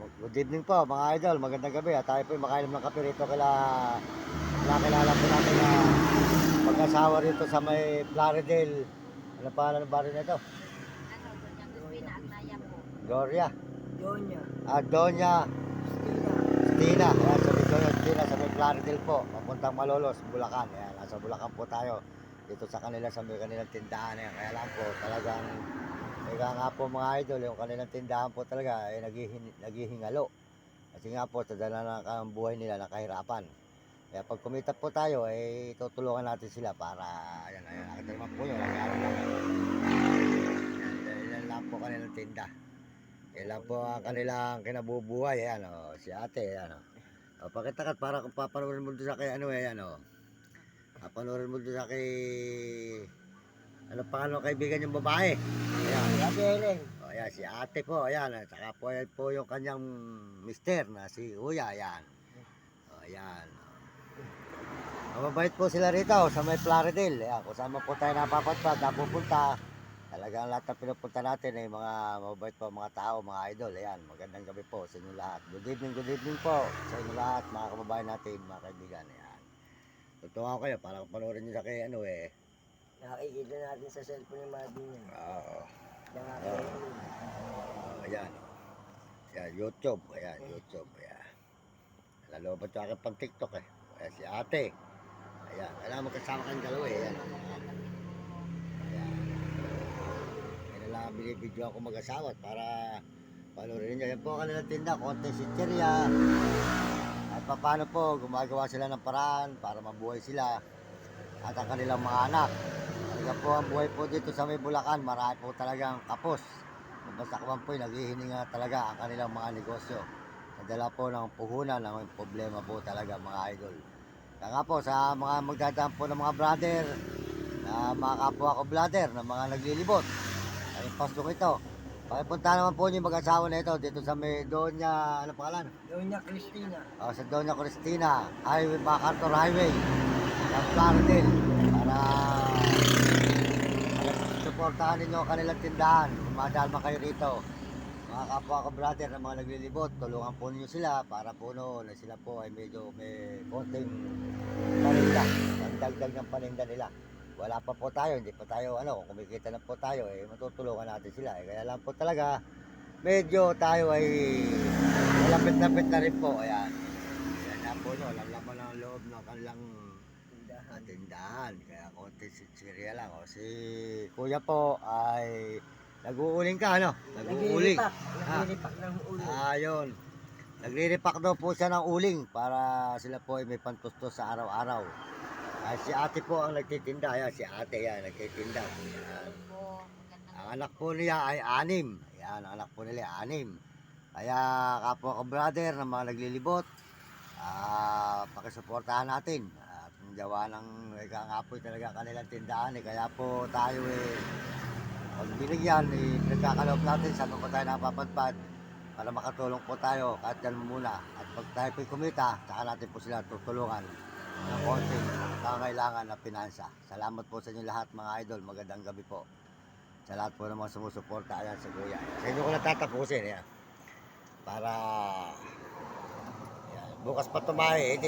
Good evening po mga idol, magandang gabi. Tayo po makainom ng kape rito nakilala po natin na mag-asawa rito sa may Plaridel. Ano pangalan ng barrio nito? Doña Agnaya po. Gloria. Doña Doña Stina. Stina. Ayan, sa may Doña Stina sa may Plaridel po. Papuntang Malolos, Bulacan. Ayan, nasa Bulacan po tayo. Dito sa kanila sa may kanilang tindahan. Ayan. Kaya lang po talagang kaya nga po mga idol, yung kanilang tindahan po talaga ay naghihingalo. Kasi nga po, sa dala ng buhay nila nakahirapan. Kaya pag kumita po tayo, ay tutulungan natin sila para, ayan, nakita naman po yun, nangyari lang. Ilan lang po kanilang tinda. Yan lang po ang kanilang kinabubuhay, ayan, si ate, ayan, pakita ka para kung papanoorin mo doon sa kay, papanoorin mo doon sa kay, pangalan ng kaibigan yung babae. Ayan. Ate Helen. Ayan, si ate po, ayan. Saka po, ayan po yung kanyang mister na si Kuya, ayan. Ayan. Mababait po sila rito sa may Plaridel. Ayan, kung saan po tayo napupunta. Talagang lahat ng pinupunta natin ay mga mababait po mga tao, mga idol. Ayan, magandang gabi po sa inyo lahat. Good evening po sa inyo lahat, mga kababayan natin, mga kaibigan. Ayan. Tutuwa ko kayo para panoorin nyo sa kay Nakikita natin sa cellphone yung mga ganyan. Oo. Nakakita. Ayan. Ayan, YouTube. Ayan, YouTube. Ayan. Lalo ba ito aking pang TikTok eh. Ayan, si ate. Ayan, kailangan magkasama kayong dalawa eh. Ayan. Ayan. Kaya lang binibidyo ako mag-asawa para panurin nyo. Yan po ang kanilang tinda, konting sitserya. At paano po, gumagawa sila ng paraan para mabuhay sila at ang kanilang mga anak. Talaga po ang buhay po dito sa may Bulacan, marami po talagang kapos. Basta kaman po, naghihininga talaga ang kanilang mga negosyo. Nadala po ng puhunan ng problema po talaga mga idol. Kaya nga po sa mga magdadaan po ng mga brother, na mga kapwa ko brother, na mga naglilibot. Ay pasok ito. Pakipunta naman po niyo mag-asawa na ito dito sa may Doña, ano pangalan? Doña Cristina. Sa Doña Cristina, Highway, MacArthur Highway, ng Plaridel, para suportahan ninyo ang kanilang tindahan. Madal man kayo rito. Mga kapwa ko brother na mga naglilibot, tulungan po ninyo sila para po noon sila po ay medyo may konting paninda, pagdagdag ng paninda nila. Wala pa po tayo, hindi pa tayo kung kumikita na po tayo matutulungan natin sila kaya lang po talaga medyo tayo ay malapit-lapit na rin po. Ayan. Ayan na po ang laman ng loob ng kanilang tindahan. Kaya konti sitsirya lang. Si kuya po ay nag-uuling ka, Nag-uuling. Naglilipak ng uling. Ayun. Nagre-repack daw po siya ng uling para sila po ay may pantustos sa araw-araw. Si ate po ang nagtitinda. Ayan, si ate yan, nagtitinda. Ayan. Ang anak po niya ay 6. Ayan, ang anak po nila ay 6. Kaya kapwa ko brother na mga naglilibot, pakisuportahan natin. At ang gawa ng nga po talaga kanilang tindahan kaya po tayo pag binigyan nagkakaloob natin saan po tayo napapadpad para makatulong po tayo kahit yan muna. At pag tayo po kumita, saka natin po sila tutulungan ng konting pangangailangan na pinansa. Salamat po sa inyo lahat mga idol. Magandang gabi po sa lahat po ng mga sumusuporta. Ayan sa kuya. Sa inyo ko natatapusin. Ayan. Para ayan, bukas pa tumahe.